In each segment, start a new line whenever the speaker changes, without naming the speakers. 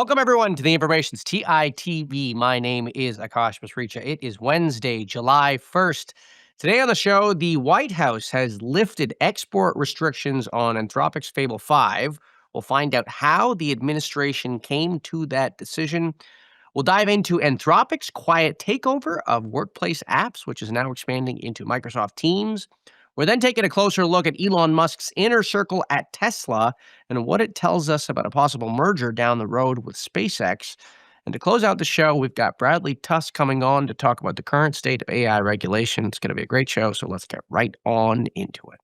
Welcome, everyone, to the Information's TITV. My name is Akash Pasricha. It is Wednesday, July 1st. Today on the show, the White House has lifted export restrictions on Anthropic's Fable 5. We'll find out how the administration came to that decision. We'll dive into Anthropic's quiet takeover of workplace apps, which is now expanding into Microsoft Teams. We're then taking a closer look at Elon Musk's inner circle at Tesla and what it tells us about a possible merger down the road with SpaceX. And to close out the show, we've got Bradley Tusk coming on to talk about the current state of AI regulation. It's going to be a great show, so let's get right on into it.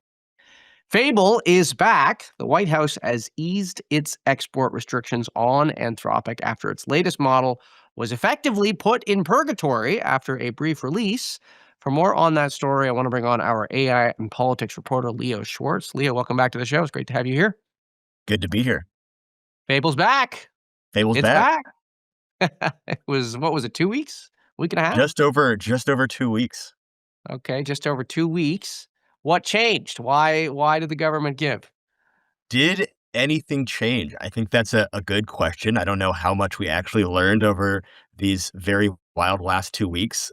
Fable is back. The White House has eased its export restrictions on Anthropic after its latest model was effectively put in purgatory after a brief release. For more on that story, I want to bring on our AI and politics reporter, Leo Schwartz. Leo, welcome back to the show. It's great to have you here.
Good to be here.
Fable's back.
Fable's
It's
back.
It was, what was it, 2 weeks? Week and a half?
Just over 2 weeks.
Okay, just over 2 weeks. What changed? Why did the government give?
Did anything change? I think that's a good question. I don't know how much we actually learned over these very wild last 2 weeks.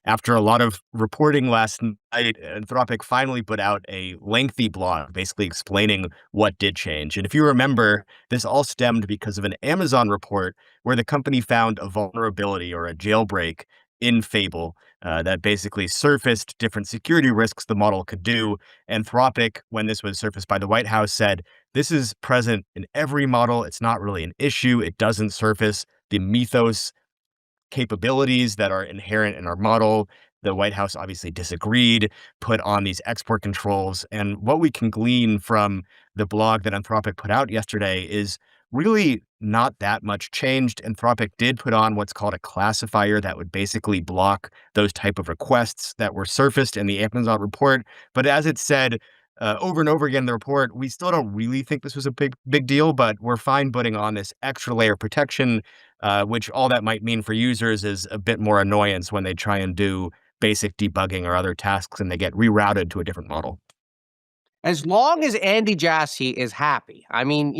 After a lot of reporting last night, Anthropic finally put out a lengthy blog basically explaining what did change. And if you remember, this all stemmed because of an Amazon report where the company found a vulnerability or a jailbreak in Fable that basically surfaced different security risks the model could do. Anthropic, when this was surfaced by the White House, said, this is present in every model. It's not really an issue. It doesn't surface the mythos capabilities that are inherent in our model. The White House obviously disagreed, put on these export controls. And what we can glean from the blog that Anthropic put out yesterday is really not that much changed. Anthropic did put on what's called a classifier that would basically block those type of requests that were surfaced in the Amazon report. But as it said over and over again in the report, we still don't really think this was a big deal, but we're fine putting on this extra layer of protection, which all that might mean for users is a bit more annoyance when they try and do basic debugging or other tasks and they get rerouted to a different model.
As long as Andy Jassy is happy. I mean,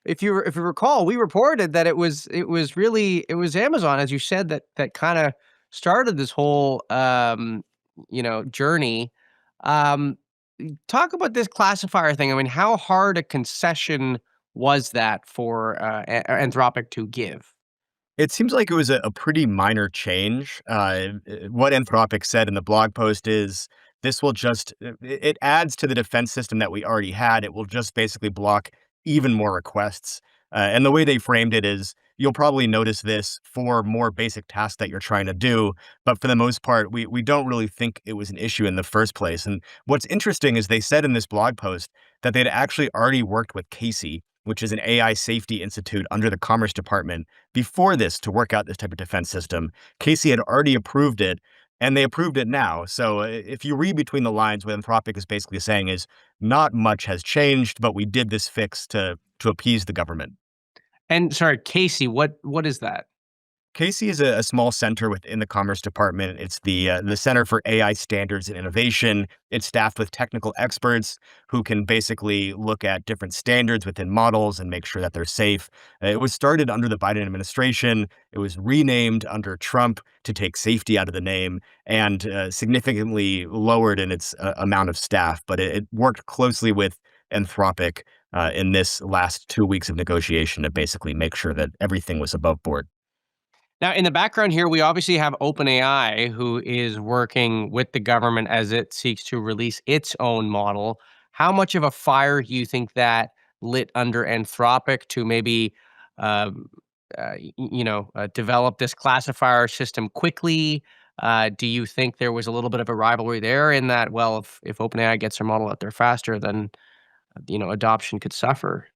if you recall, we reported that it was Amazon, as you said, that kind of started this whole journey. Talk about this classifier thing. I mean, how hard a concession was that for Anthropic to give?
It seems like it was a pretty minor change. What Anthropic said in the blog post is this will just, it adds to the defense system that we already had. It will just basically block even more requests. And the way they framed it is you'll probably notice this for more basic tasks that you're trying to do. But for the most part, we don't really think it was an issue in the first place. And what's interesting is they said in this blog post that they'd actually already worked with Casey, which is an AI safety institute under the Commerce Department, before this to work out this type of defense system. Casey had already approved it, and they approved it now. So if you read between the lines, what Anthropic is basically saying is not much has changed, but we did this fix to appease the government.
And sorry, Casey, what is that?
Casey is a small center within the Commerce Department. It's the Center for AI Standards and Innovation. It's staffed with technical experts who can basically look at different standards within models and make sure that they're safe. It was started under the Biden administration. It was renamed under Trump to take safety out of the name and significantly lowered in its amount of staff. But it worked closely with Anthropic in this last 2 weeks of negotiation to basically make sure that everything was above board.
Now, in the background here, we obviously have OpenAI, who is working with the government as it seeks to release its own model. How much of a fire do you think that lit under Anthropic to maybe, develop this classifier system quickly? Do you think there was a little bit of a rivalry there in that, well, if OpenAI gets their model out there faster, then, adoption could suffer?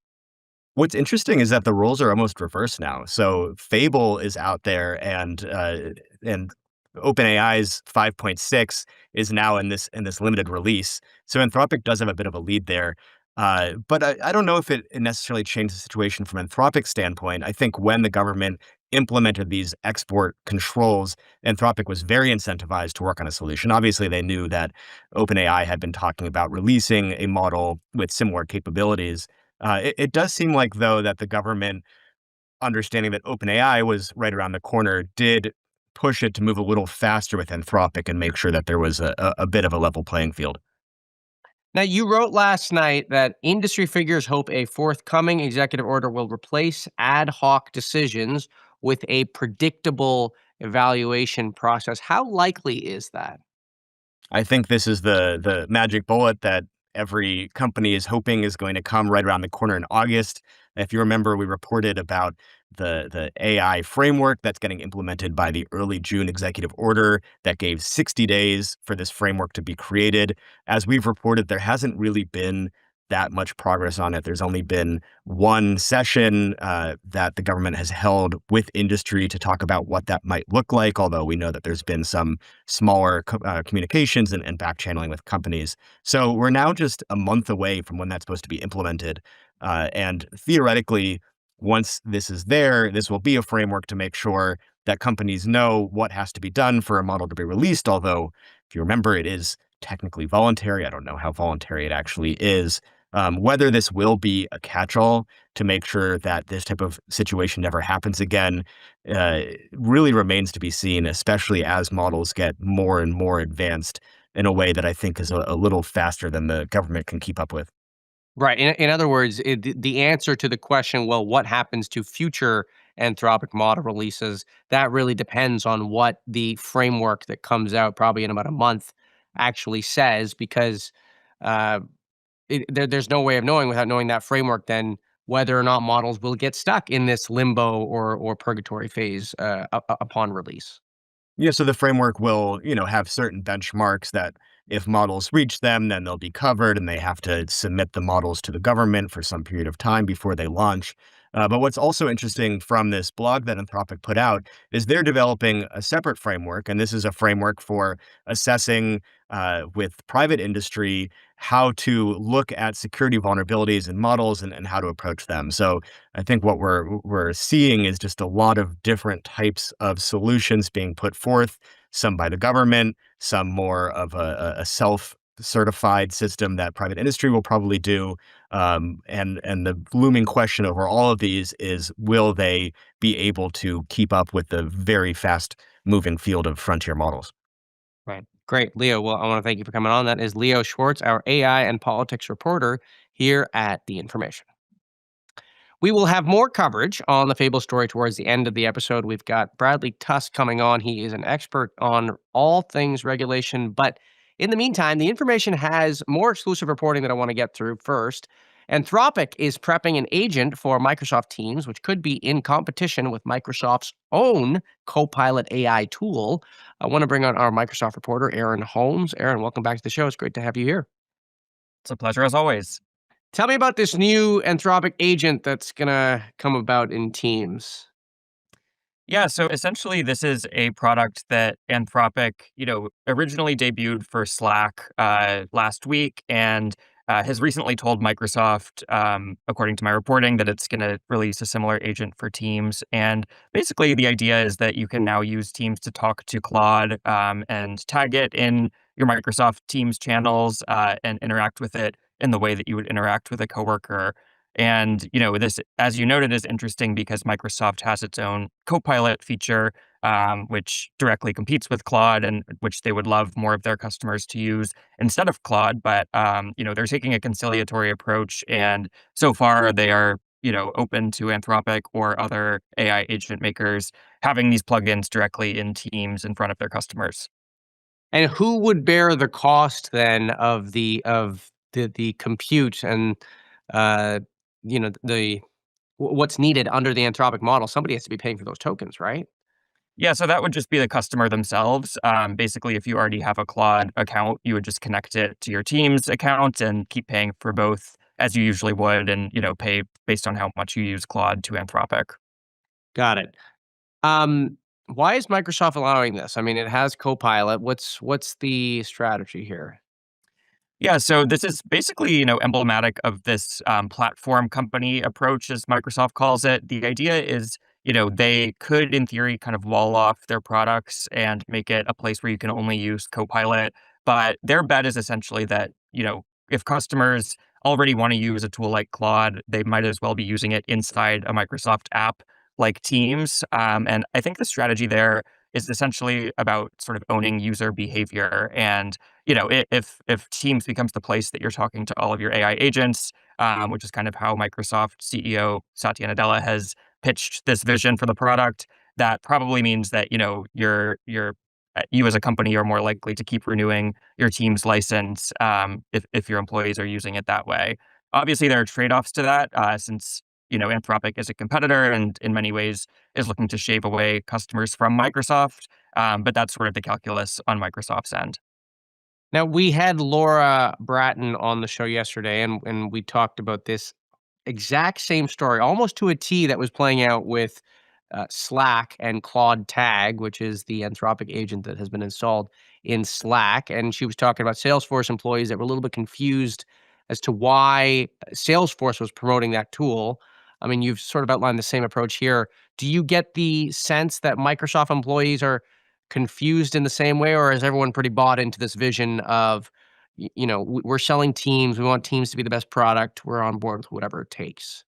What's interesting is that the roles are almost reversed now. So Fable is out there, and OpenAI's 5.6 is now in this limited release. So Anthropic does have a bit of a lead there. But I don't know if it necessarily changed the situation from Anthropic's standpoint. I think when the government implemented these export controls, Anthropic was very incentivized to work on a solution. Obviously, they knew that OpenAI had been talking about releasing a model with similar capabilities. It does seem like, though, that the government understanding that OpenAI was right around the corner did push it to move a little faster with Anthropic and make sure that there was a bit of a level playing field.
Now, you wrote last night that industry figures hope a forthcoming executive order will replace ad hoc decisions with a predictable evaluation process. How likely is that?
I think this is the magic bullet that every company is hoping is going to come right around the corner in August. If you remember, we reported about the AI framework that's getting implemented by the early June executive order that gave 60 days for this framework to be created. As we've reported, there hasn't really been that much progress on it. There's only been one session that the government has held with industry to talk about what that might look like, although we know that there's been some smaller communications and back channeling with companies. So we're now just a month away from when that's supposed to be implemented. And theoretically, once this is there, this will be a framework to make sure that companies know what has to be done for a model to be released. Although, if you remember, it is technically voluntary. I don't know how voluntary it actually is. Whether this will be a catch-all to make sure that this type of situation never happens again really remains to be seen, especially as models get more and more advanced in a way that I think is a little faster than the government can keep up with.
Right. In other words, the answer to the question, well, what happens to future Anthropic model releases, that really depends on what the framework that comes out probably in about a month actually says, because uh, there's no way of knowing without knowing that framework, then whether or not models will get stuck in this limbo or purgatory phase upon release.
Yeah, so the framework will, have certain benchmarks that if models reach them, then they'll be covered and they have to submit the models to the government for some period of time before they launch. But what's also interesting from this blog that Anthropic put out is they're developing a separate framework. And this is a framework for assessing with private industry how to look at security vulnerabilities in models and how to approach them. So I think what we're seeing is just a lot of different types of solutions being put forth, some by the government, some more of a self-certified system that private industry will probably do. And the looming question over all of these is, will they be able to keep up with the very fast moving field of frontier models?
Right. Great. Leo, well, I want to thank you for coming on. That is Leo Schwartz, our AI and politics reporter here at The Information. We will have more coverage on the Fable story towards the end of the episode. We've got Bradley Tusk coming on. He is an expert on all things regulation. But in the meantime, the information has more exclusive reporting that I want to get through first. Anthropic is prepping an agent for Microsoft Teams, which could be in competition with Microsoft's own Copilot AI tool. I want to bring on our Microsoft reporter, Aaron Holmes. Aaron, welcome back to the show. It's great to have you here.
It's a pleasure as always.
Tell me about this new Anthropic agent that's going to come about in Teams.
Yeah, so essentially this is a product that Anthropic, originally debuted for Slack last week and has recently told Microsoft, according to my reporting, that it's going to release a similar agent for Teams. And basically the idea is that you can now use Teams to talk to Claude and tag it in your Microsoft Teams channels and interact with it in the way that you would interact with a coworker. And, this, as you noted, is interesting because Microsoft has its own Copilot feature, which directly competes with Claude and which they would love more of their customers to use instead of Claude. But, they're taking a conciliatory approach. And so far they are, open to Anthropic or other AI agent makers having these plugins directly in Teams in front of their customers.
And who would bear the cost then of the compute and uh, what's needed under the Anthropic model? Somebody has to be paying for those tokens, right?
Yeah, so that would just be the customer themselves. Basically, if you already have a Claude account, you would just connect it to your Teams account and keep paying for both as you usually would, and pay based on how much you use Claude to Anthropic.
Got it. Why is Microsoft allowing this? I mean, it has Copilot. What's the strategy here?
Yeah, so this is basically, emblematic of this platform company approach, as Microsoft calls it. The idea is, they could, in theory, kind of wall off their products and make it a place where you can only use Copilot. But their bet is essentially that, if customers already want to use a tool like Claude, they might as well be using it inside a Microsoft app like Teams. And I think the strategy there is essentially about sort of owning user behavior. And if Teams becomes the place that you're talking to all of your AI agents, which is kind of how Microsoft CEO Satya Nadella has pitched this vision for the product, that probably means that you as a company are more likely to keep renewing your Teams license if your employees are using it that way. Obviously, there are trade-offs to that, since Anthropic is a competitor and in many ways is looking to shave away customers from Microsoft. But that's sort of the calculus on Microsoft's end.
Now, we had Laura Bratton on the show yesterday, and we talked about this exact same story, almost to a T, that was playing out with Slack and Claude Tag, which is the Anthropic agent that has been installed in Slack. And she was talking about Salesforce employees that were a little bit confused as to why Salesforce was promoting that tool. I mean, you've sort of outlined the same approach here. Do you get the sense that Microsoft employees are confused in the same way, or is everyone pretty bought into this vision of, we're selling Teams, we want Teams to be the best product, we're on board with whatever it takes?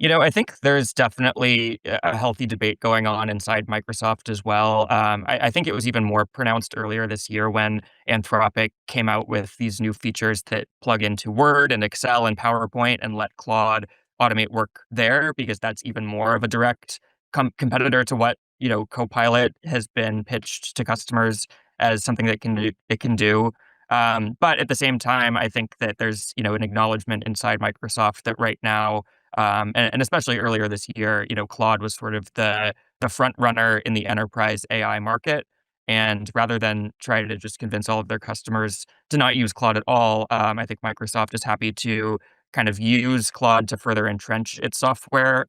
I think there's definitely a healthy debate going on inside Microsoft as well. I think it was even more pronounced earlier this year when Anthropic came out with these new features that plug into Word and Excel and PowerPoint and let Claude automate work there, because that's even more of a direct competitor to what Copilot has been pitched to customers as something that it can do. But at the same time, I think that there's an acknowledgement inside Microsoft that right now, and especially earlier this year, Claude was sort of the front runner in the enterprise AI market. And rather than try to just convince all of their customers to not use Claude at all, I think Microsoft is happy to kind of use Claude to further entrench its software.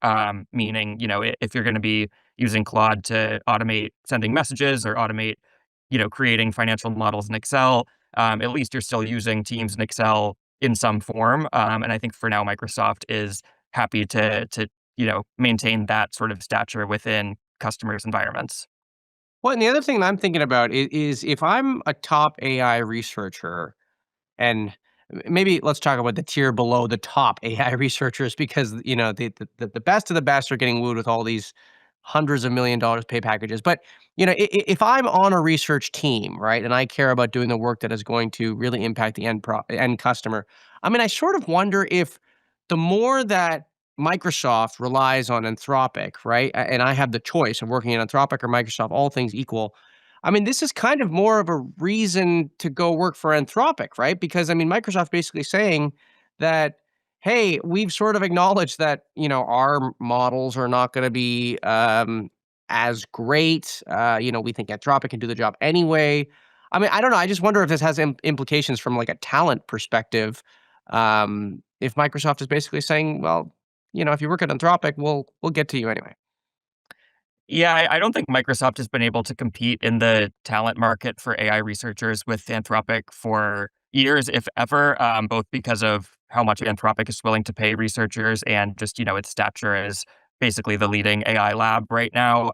Meaning, if you're going to be using Claude to automate sending messages or automate, creating financial models in Excel, at least you're still using Teams and Excel in some form. And I think for now, Microsoft is happy to maintain that sort of stature within customers' environments.
Well, and the other thing that I'm thinking about is if I'm a top AI researcher, and maybe let's talk about the tier below the top AI researchers, because the best of the best are getting wooed with all these hundreds of $1 million pay packages. But if I'm on a research team, right, and I care about doing the work that is going to really impact the end customer, I mean, I sort of wonder if the more that Microsoft relies on Anthropic, right, and I have the choice of working in Anthropic or Microsoft, all things equal. I mean, this is kind of more of a reason to go work for Anthropic, right? Because I mean, Microsoft's basically saying that, hey, we've sort of acknowledged that our models are not going to be as great. We think Anthropic can do the job anyway. I mean, I don't know. I just wonder if this has implications from like a talent perspective. If Microsoft is basically saying, well, if you work at Anthropic, we'll get to you anyway.
Yeah, I don't think Microsoft has been able to compete in the talent market for AI researchers with Anthropic for years, if ever, both because of how much Anthropic is willing to pay researchers and just, its stature as basically the leading AI lab right now.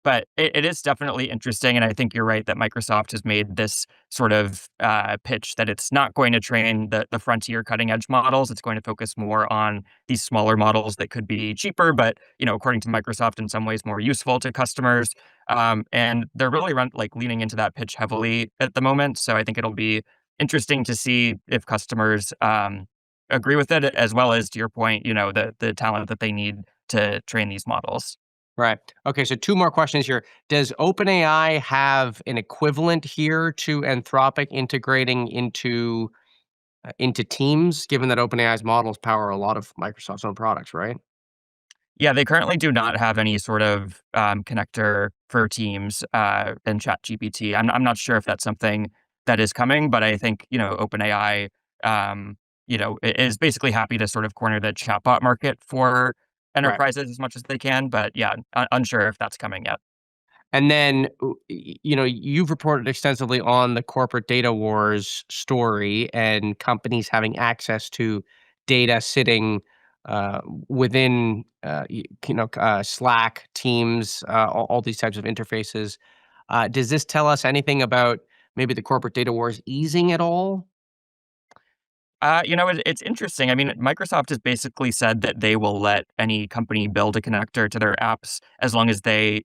But it is definitely interesting. And I think you're right that Microsoft has made this sort of pitch that it's not going to train the frontier cutting edge models. It's going to focus more on these smaller models that could be cheaper, but according to Microsoft, in some ways more useful to customers. And they're really leaning into that pitch heavily at the moment. So I think it'll be interesting to see if customers agree with it, as well as, to your point, the talent that they need to train these models.
Right. Okay. So two more questions here. Does OpenAI have an equivalent here to Anthropic integrating into Teams, given that OpenAI's models power a lot of Microsoft's own products, right?
Yeah, they currently do not have any sort of connector for Teams and ChatGPT. I'm not sure if that's something that is coming, but I think OpenAI is basically happy to sort of corner the chatbot market for
Right.
enterprises as much as they can. But yeah, unsure if that's coming yet.
And then, you've reported extensively on the corporate data wars story and companies having access to data sitting within, Slack, Teams, all these types of interfaces. Does this tell us anything about maybe the corporate data wars easing at all?
It's interesting. I mean, Microsoft has basically said that they will let any company build a connector to their apps as long as they,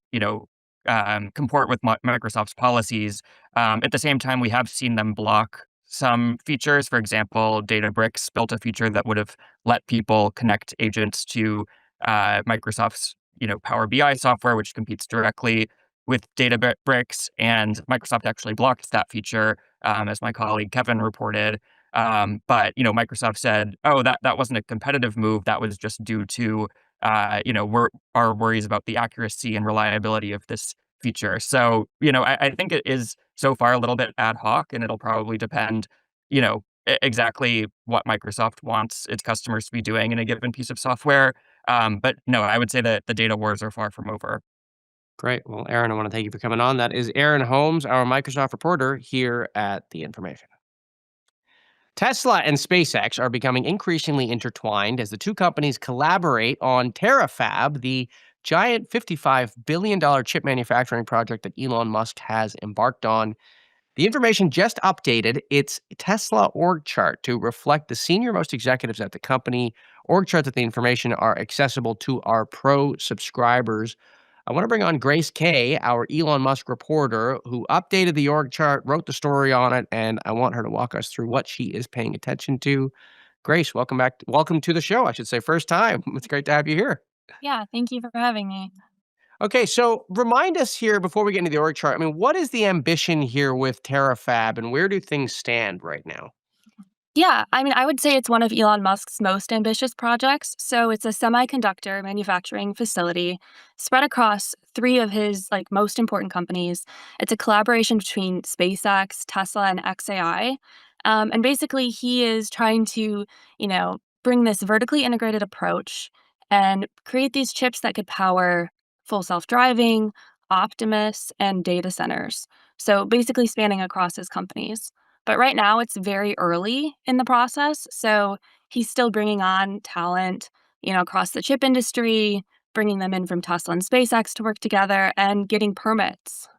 comport with Microsoft's policies. At the same time, we have seen them block some features. For example, Databricks built a feature that would have let people connect agents to Microsoft's, Power BI software, which competes directly with Databricks, and Microsoft actually blocked that feature, as my colleague Kevin reported. But Microsoft said, "Oh, that wasn't a competitive move. That was just due to our worries about the accuracy and reliability of this feature." So I think it is so far a little bit ad hoc, and it'll probably depend, exactly what Microsoft wants its customers to be doing in a given piece of software. But no, I would say that the data wars are far from over.
Great. Well, Aaron, I want to thank you for coming on. That is Aaron Holmes, our Microsoft reporter here at The Information. Tesla and SpaceX are becoming increasingly intertwined as the two companies collaborate on Terrafab, the giant $55 billion chip manufacturing project that Elon Musk has embarked on. The information just updated its Tesla org chart to reflect the senior most executives at the company. Org charts at the information are accessible to our pro subscribers. I want to bring on Grace Kay, our Elon Musk reporter, who updated the org chart, wrote the story on it, and I want her to walk us through what she is paying attention to. Grace, welcome back. Welcome to the show, I should say. First time. It's great to have you here.
Yeah, thank you for having me.
Okay, so remind us here before we get into the org chart. I mean, what is the ambition here with Terrafab and where do things stand right now?
Yeah, I mean, I would say it's one of Elon Musk's most ambitious projects. So it's a semiconductor manufacturing facility spread across three of his most important companies. It's a collaboration between SpaceX, Tesla, and XAI. And basically, he is trying to, bring this vertically integrated approach and create these chips that could power full self-driving, Optimus, and data centers. So basically spanning across his companies. But right now, it's very early in the process. So he's still bringing on talent, across the chip industry, bringing them in from Tesla and SpaceX to work together and getting permits.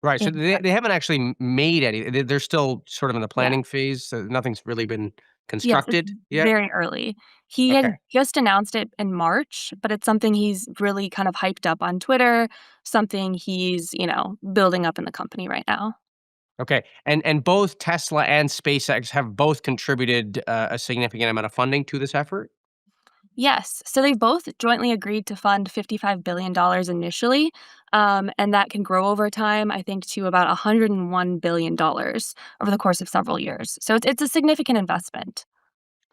Right, so
And
they haven't actually made any. They're still sort of in the
yeah,
planning phase, so nothing's really been
yes, it's
constructed yet?
very early. He had
Okay.
just announced it in March, but it's something he's really kind of hyped up on Twitter, something he's, building up in the company right now.
Okay, and both Tesla and SpaceX have both contributed, a significant amount of funding to this effort?
Yes. So they both jointly agreed to fund $55 billion initially, and that can grow over time, I think, to about $101 billion over the course of several years. So it's a significant investment.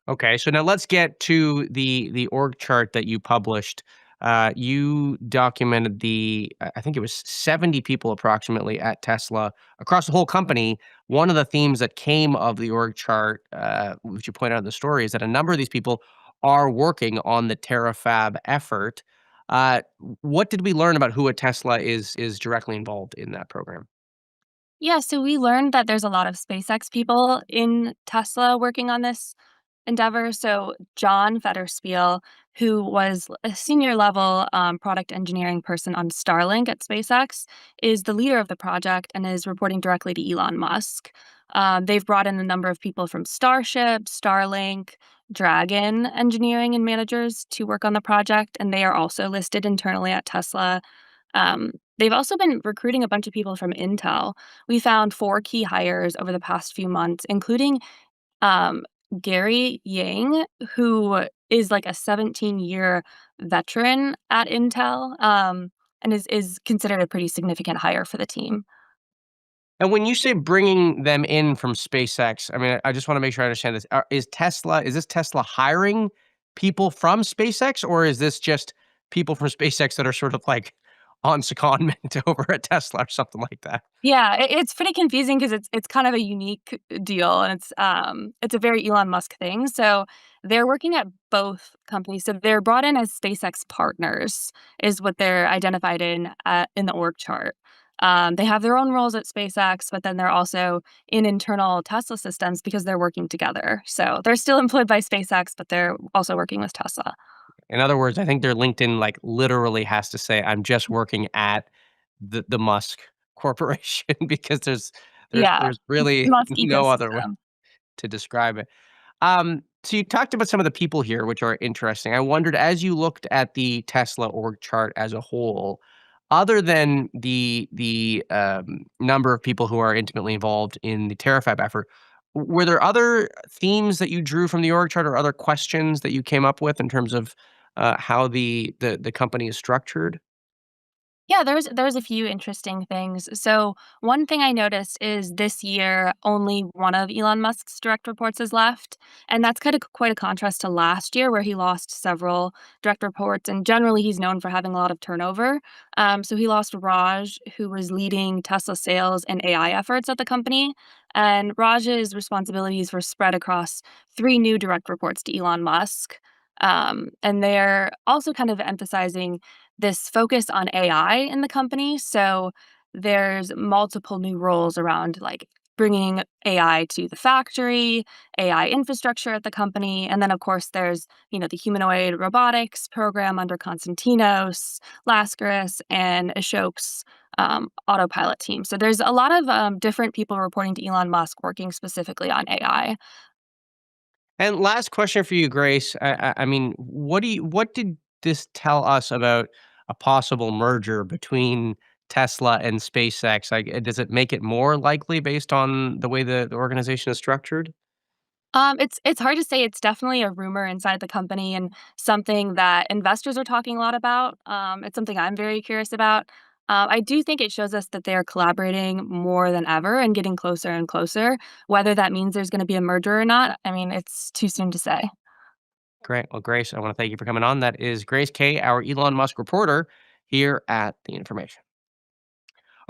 Okay, so now let's get to the org chart that you published. You documented I think it was 70 people approximately at Tesla across the whole company. One of the themes that came of the org chart, which you point out in the story, is that a number of these people are working on the Terrafab effort. What did we learn about who at Tesla is directly involved in that program?
Yeah, so we learned that there's a lot of SpaceX people in Tesla working on this endeavor. So John Fetterspiel, who was a senior level product engineering person on Starlink at SpaceX, is the leader of the project and is reporting directly to Elon Musk. They've brought in a number of people from Starship, Starlink, Dragon engineering and managers to work on the project, and they are also listed internally at Tesla. They've also been recruiting a bunch of people from Intel. We found four key hires over the past few months, including um, Gary Yang, who is like a 17-year veteran at Intel, and is considered a pretty significant hire for the team.
And when you say bringing them in from SpaceX, I mean, I just want to make sure I understand this. Is this Tesla hiring people from SpaceX, or is this just people from SpaceX that are sort of like on secondment over at Tesla or something like that?
Yeah, it's pretty confusing because it's kind of a unique deal, and it's a very Elon Musk thing. So they're working at both companies. So they're brought in as SpaceX partners, is what they're identified in the org chart. They have their own roles at SpaceX, but then they're also in internal Tesla systems because they're working together. So they're still employed by SpaceX, but they're also working with Tesla.
In other words, I think their LinkedIn like literally has to say, "I'm just working at the Musk Corporation," because there's
Yeah,
there's really
Musk
no other way
ecosystem.
to describe it. So you talked about some of the people here, which are interesting. I wondered, as you looked at the Tesla org chart as a whole, other than the number of people who are intimately involved in the Terrafab effort, were there other themes that you drew from the org chart or other questions that you came up with in terms of how the company is structured?
Yeah, there's a few interesting things. So one thing I noticed is this year only one of Elon Musk's direct reports is left, and that's kind of quite a contrast to last year where he lost several direct reports. And generally, he's known for having a lot of turnover. So he lost Raj, who was leading Tesla sales and AI efforts at the company, and Raj's responsibilities were spread across three new direct reports to Elon Musk. And they're also kind of emphasizing this focus on AI in the company. So there's multiple new roles around like bringing AI to the factory, AI infrastructure at the company, and then of course there's the humanoid robotics program under Konstantinos, Lascaris, and Ashok's autopilot team. So there's a lot of different people reporting to Elon Musk working specifically on AI.
And last question for you, Grace. I mean, what did this tell us about a possible merger between Tesla and SpaceX? Like, does it make it more likely based on the way the organization is structured?
It's hard to say. It's definitely a rumor inside the company and something that investors are talking a lot about. It's something I'm very curious about. I do think it shows us that they are collaborating more than ever and getting closer and closer. Whether that means there's going to be a merger or not, I mean, it's too soon to say.
Great. Well, Grace, I want to thank you for coming on. That is Grace Kay, our Elon Musk reporter here at The Information.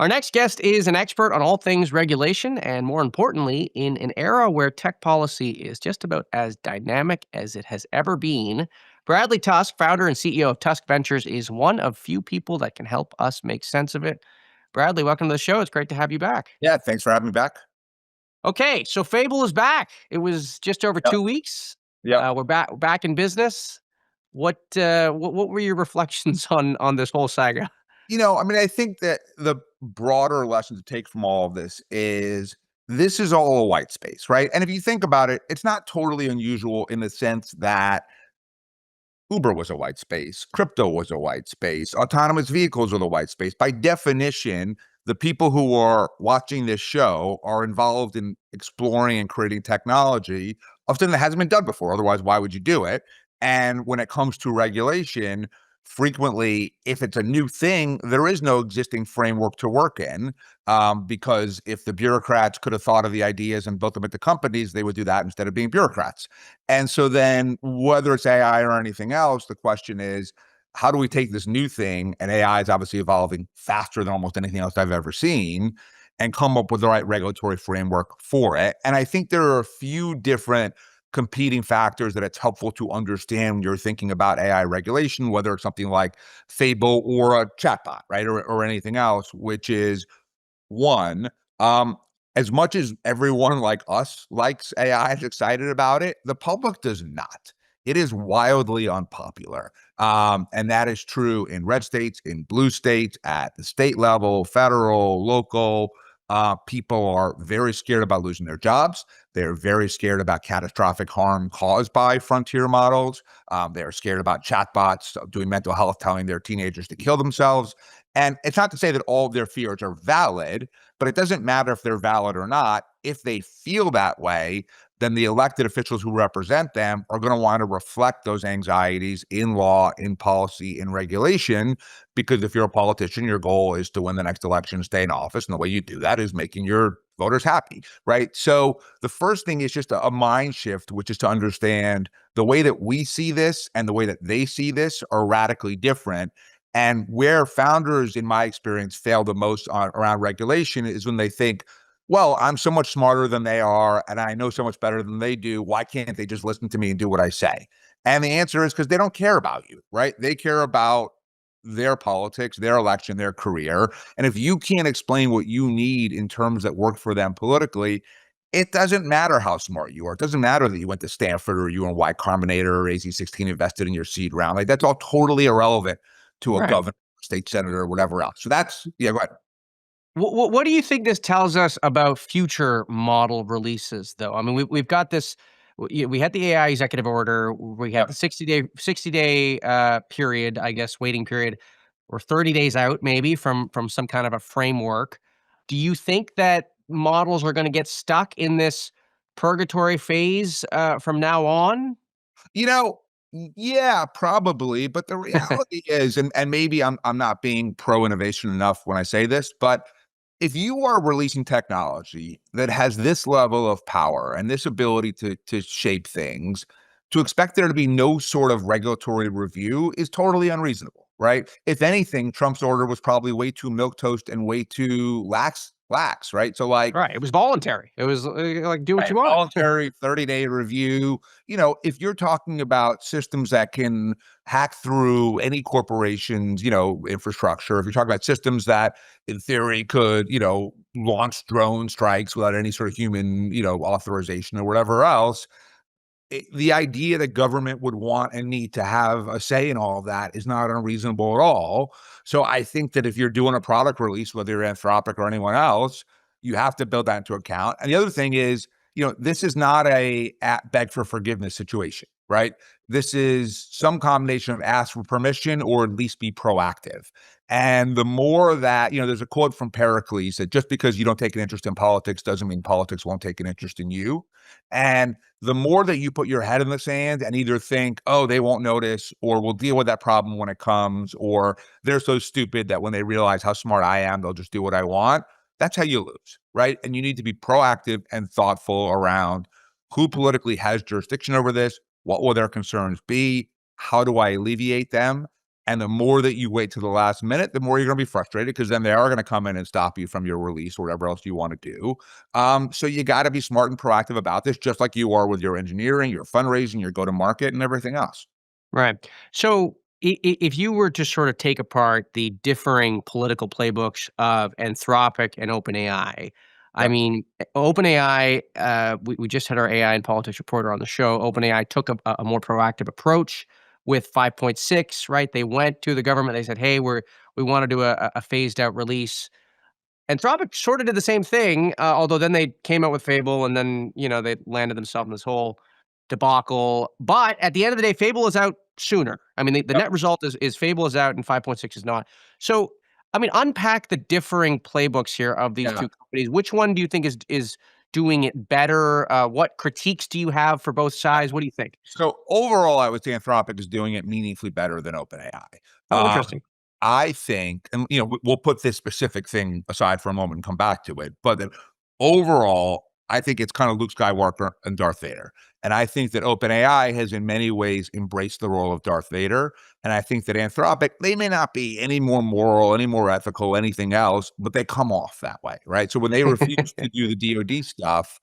Our next guest is an expert on all things regulation, and more importantly, in an era where tech policy is just about as dynamic as it has ever been. Bradley Tusk, founder and CEO of Tusk Ventures, is one of few people that can help us make sense of it. Bradley, welcome to the show. It's great to have you back.
Yeah, thanks for having me back.
Okay, so Fable is back. It was just over
Yep.
2 weeks.
Yep.
We're back in business. What were your reflections on this whole saga?
I mean, I think that the broader lesson to take from all of this is all a white space, right? And if you think about it, it's not totally unusual in the sense that Uber was a white space, crypto was a white space, autonomous vehicles are the white space. By definition, the people who are watching this show are involved in exploring and creating technology of something that hasn't been done before. Otherwise, why would you do it? And when it comes to regulation, frequently, if it's a new thing, there is no existing framework to work in, because if the bureaucrats could have thought of the ideas and built them into companies, they would do that instead of being bureaucrats. And so then whether it's AI or anything else, the question is, how do we take this new thing, and AI is obviously evolving faster than almost anything else I've ever seen, and come up with the right regulatory framework for it? And I think there are a few different competing factors that it's helpful to understand when you're thinking about AI regulation, whether it's something like Fable or a chatbot, right? Or anything else, which is one, as much as everyone like us likes AI, is excited about it, the public does not. It is wildly unpopular. And that is true in red states, in blue states, at the state level, federal, local. People are very scared about losing their jobs. They're very scared about catastrophic harm caused by frontier models. They're scared about chatbots doing mental health, telling their teenagers to kill themselves. And it's not to say that all of their fears are valid, but it doesn't matter if they're valid or not. If they feel that way, then the elected officials who represent them are going to want to reflect those anxieties in law, in policy, in regulation. Because if you're a politician, your goal is to win the next election and stay in office. And the way you do that is making your voters happy, right? So the first thing is just a mind shift, which is to understand the way that we see this and the way that they see this are radically different. And where founders, in my experience, fail the most around regulation is when they think, well, I'm so much smarter than they are, and I know so much better than they do. Why can't they just listen to me and do what I say? And the answer is because they don't care about you, right? They care about their politics, their election, their career. And if you can't explain what you need in terms that work for them politically, it doesn't matter how smart you are. It doesn't matter that you went to Stanford or you were in Y Combinator or AZ16 invested in your seed round. Like, that's all totally irrelevant to a
Right.
governor, state senator, or whatever else. So that's, yeah, go ahead.
What do you think this tells us about future model releases, though? I mean, we've got this we had the AI executive order. We have
Yep.
the 60-day period, I guess, waiting period. We're 30 days out maybe from some kind of a framework. Do you think that models are going to get stuck in this purgatory phase from now on?
You know, yeah, probably. But the reality is, and maybe I'm not being pro innovation enough when I say this, but if you are releasing technology that has this level of power and this ability to shape things, to expect there to be no sort of regulatory review is totally unreasonable, right? If anything, Trump's order was probably way too milquetoast and way too lax, right? So like
Right. It was voluntary. It was like, do what you want.
voluntary 30-day review. If you're talking about systems that can hack through any corporation's, infrastructure, if you're talking about systems that in theory could, launch drone strikes without any sort of human, authorization or whatever else, the idea that government would want and need to have a say in all of that is not unreasonable at all. So I think that if you're doing a product release, whether you're Anthropic or anyone else, you have to build that into account. And the other thing is, this is not a beg for forgiveness situation, right? This is some combination of ask for permission or at least be proactive. And the more that, there's a quote from Pericles that just because you don't take an interest in politics doesn't mean politics won't take an interest in you. And the more that you put your head in the sand and either think, oh, they won't notice, or we'll deal with that problem when it comes, or they're so stupid that when they realize how smart I am, they'll just do what I want. That's how you lose, right? And you need to be proactive and thoughtful around who politically has jurisdiction over this, what will their concerns be, how do I alleviate them? And the more that you wait to the last minute, the more you're going to be frustrated because then they are going to come in and stop you from your release or whatever else you want to do. So you got to be smart and proactive about this, just like you are with your engineering, your fundraising, your go-to-market, and everything else.
Right. So if you were to sort of take apart the differing political playbooks of Anthropic and OpenAI, I
Yep.
mean, OpenAI, we just had our AI and politics reporter on the show. OpenAI took a more proactive approach with 5.6, right? They went to the government. They said, hey, we want to do a phased out release. Anthropic sort of did the same thing, although then they came out with Fable, and then they landed themselves in this whole debacle. But at the end of the day, Fable is out sooner. I mean, the
Yep.
net result is Fable is out and 5.6 is not. So, I mean, unpack the differing playbooks here of these
Yeah.
two companies. Which one do you think is doing it better? What critiques do you have for both sides? What do you think?
So overall, I would say Anthropic is doing it meaningfully better than OpenAI.
Oh,
Um,
interesting.
I think, and we'll put this specific thing aside for a moment and come back to it. But overall, I think it's kind of Luke Skywalker and Darth Vader. And I think that OpenAI has in many ways embraced the role of Darth Vader. And I think that Anthropic, they may not be any more moral, any more ethical, anything else, but they come off that way, right? So when they refuse to do the DoD stuff,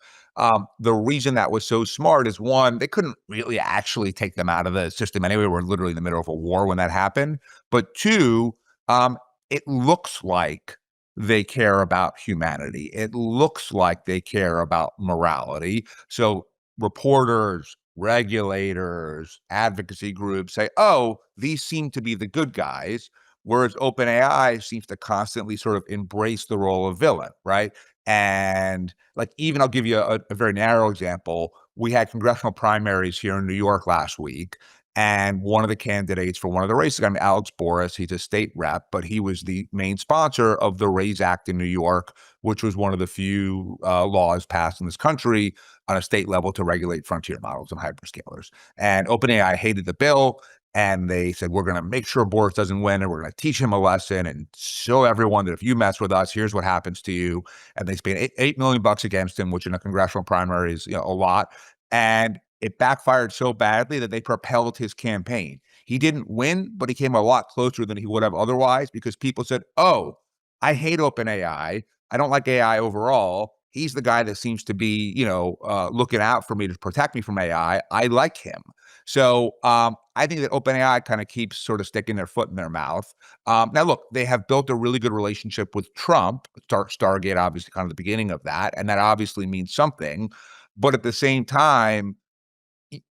the reason that was so smart is one, they couldn't really actually take them out of the system anyway. We're literally in the middle of a war when that happened. But two, it looks like they care about humanity. It looks like they care about morality. So reporters, regulators, advocacy groups say, oh, these seem to be the good guys. Whereas OpenAI seems to constantly sort of embrace the role of villain, right? And like, even I'll give you a very narrow example. We had congressional primaries here in New York last week. And one of the candidates for one of the races, I mean, Alex Boris, he's a state rep, but he was the main sponsor of the RAISE Act in New York, which was one of the few laws passed in this country on a state level to regulate frontier models and hyperscalers. And OpenAI hated the bill. And they said, we're going to make sure Boris doesn't win, and we're going to teach him a lesson and show everyone that if you mess with us, here's what happens to you. And they spent $8 million against him, which in a congressional primary is a lot. And it backfired so badly that they propelled his campaign. He didn't win, but he came a lot closer than he would have otherwise because people said, oh, I hate OpenAI. I don't like AI overall. He's the guy that seems to be, looking out for me to protect me from AI. I like him. So I think that OpenAI kind of keeps sort of sticking their foot in their mouth. Now, look, they have built a really good relationship with Trump. Stargate, obviously, kind of the beginning of that. And that obviously means something. But at the same time,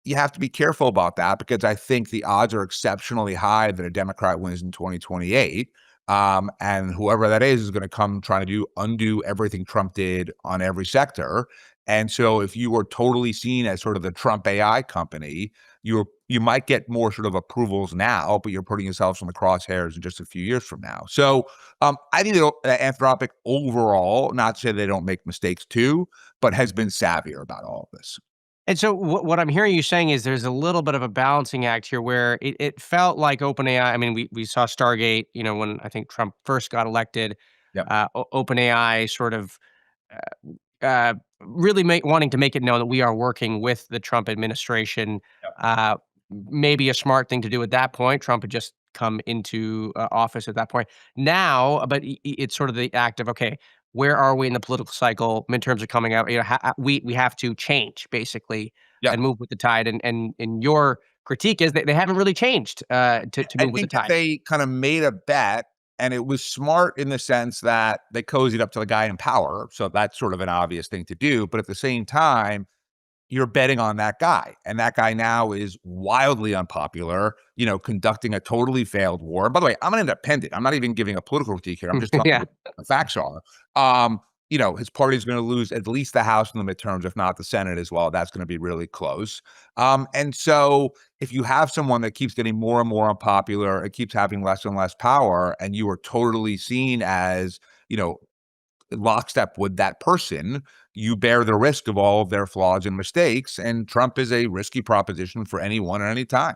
you have to be careful about that because I think the odds are exceptionally high that a Democrat wins in 2028. And whoever that is going to come trying to undo everything Trump did on every sector. And so if you were totally seen as sort of the Trump AI company, you might get more sort of approvals now, but you're putting yourselves in the crosshairs in just a few years from now. So I think that Anthropic overall, not to say they don't make mistakes too, but has been savvier about all of this.
And so what I'm hearing you saying is there's a little bit of a balancing act here where it felt like OpenAI. I mean, we saw Stargate, when I think Trump first got elected,
Yep.
OpenAI sort of really wanting to make it known that we are working with the Trump administration.
Yep.
Maybe a smart thing to do at that point. Trump had just come into office at that point. Now, but it's sort of the act of, okay, where are we in the political cycle? Midterms are coming out. We have to change basically
Yeah.
and move with the tide. And your critique is that they haven't really changed to
I
move with the
think that
tide.
they kind of made a bet, and it was smart in the sense that they cozied up to the guy in power. So that's sort of an obvious thing to do. But at the same time, you're betting on that guy. And that guy now is wildly unpopular, conducting a totally failed war. By the way, I'm an independent. I'm not even giving a political critique here. I'm just talking
Yeah.
what the facts are. His party is going to lose at least the House in the midterms, if not the Senate as well. That's going to be really close. And so if you have someone that keeps getting more and more unpopular, it keeps having less and less power, and you are totally seen as, lockstep with that person, you bear the risk of all of their flaws and mistakes. And Trump is a risky proposition for anyone at any time.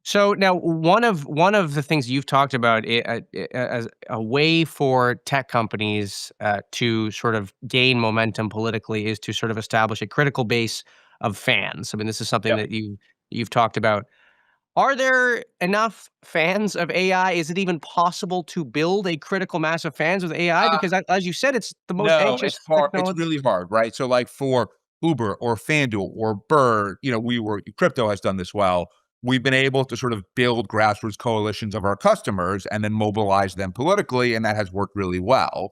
So now, one of the things you've talked about as a way for tech companies to sort of gain momentum politically is to sort of establish a critical base of fans. I mean, this is something
Yep.
that you've talked about. Are there enough fans of AI? Is it even possible to build a critical mass of fans with AI? Because as you said, it's the most
No,
anxious
it's hard. It's
technology.
really hard, right? So like for Uber or FanDuel or Bird, crypto has done this well. We've been able to sort of build grassroots coalitions of our customers and then mobilize them politically, and that has worked really well.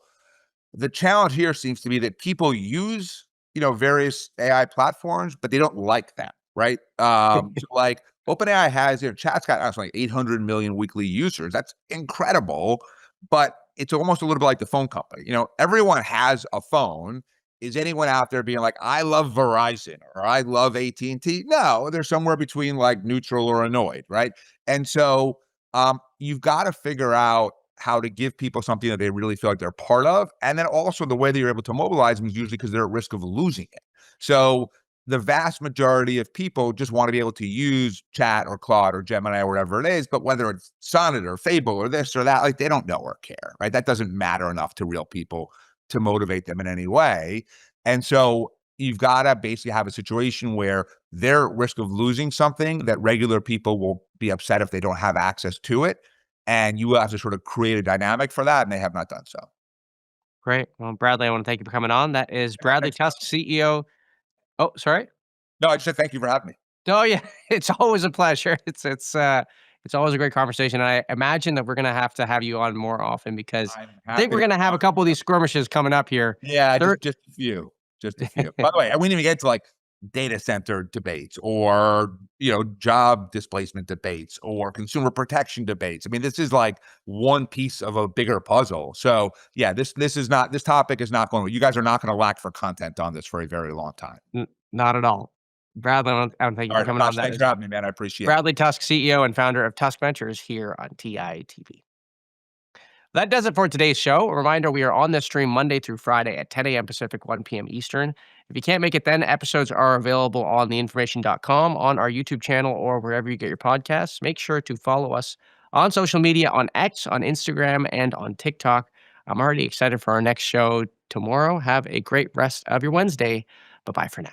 The challenge here seems to be that people use, various AI platforms, but they don't like that, right? So like OpenAI has their chat's got like 800 million weekly users. That's incredible, but it's almost a little bit like the phone company. Everyone has a phone. Is anyone out there being like, I love Verizon or I love AT&T? No, they're somewhere between like neutral or annoyed, right? And so you've got to figure out how to give people something that they really feel like they're part of. And then also the way that you're able to mobilize them is usually because they're at risk of losing it. So the vast majority of people just want to be able to use chat or Claude or Gemini or whatever it is, but whether it's Sonnet or Fable or this or that, like they don't know or care, right? That doesn't matter enough to real people to motivate them in any way. And so you've got to basically have a situation where they're at risk of losing something that regular people will be upset if they don't have access to it. And you have to sort of create a dynamic for that, and they have not done so.
Great. Well, Bradley, I want to thank you for coming on. That is Bradley
Thanks.
Tusk, CEO. Oh, sorry.
No, I just said thank you for having me.
Oh yeah, it's always a pleasure. It's always a great conversation. And I imagine that we're gonna have to have you on more often because
I'm
I think
happy
we're
to
gonna have a
come.
couple of these skirmishes coming up here.
Yeah,
There,
just a few. Just a few. By the way, I wouldn't even get to like data center debates or, job displacement debates or consumer protection debates. I mean, this is like one piece of a bigger puzzle. So yeah, this topic is not going, you guys are not going to lack for content on this for a very long time.
not at all. Bradley, I want to thank you
All
for
right,
coming on.
Josh,
That
thanks
is
for having me, man. I appreciate it.
Bradley Tusk, CEO and founder of Tusk Ventures here on TITV. That does it for today's show. A reminder, we are on this stream Monday through Friday at 10 a.m. Pacific, 1 p.m. Eastern. If you can't make it then, episodes are available on theinformation.com, on our YouTube channel, or wherever you get your podcasts. Make sure to follow us on social media, on X, on Instagram, and on TikTok. I'm already excited for our next show tomorrow. Have a great rest of your Wednesday. Bye-bye for now.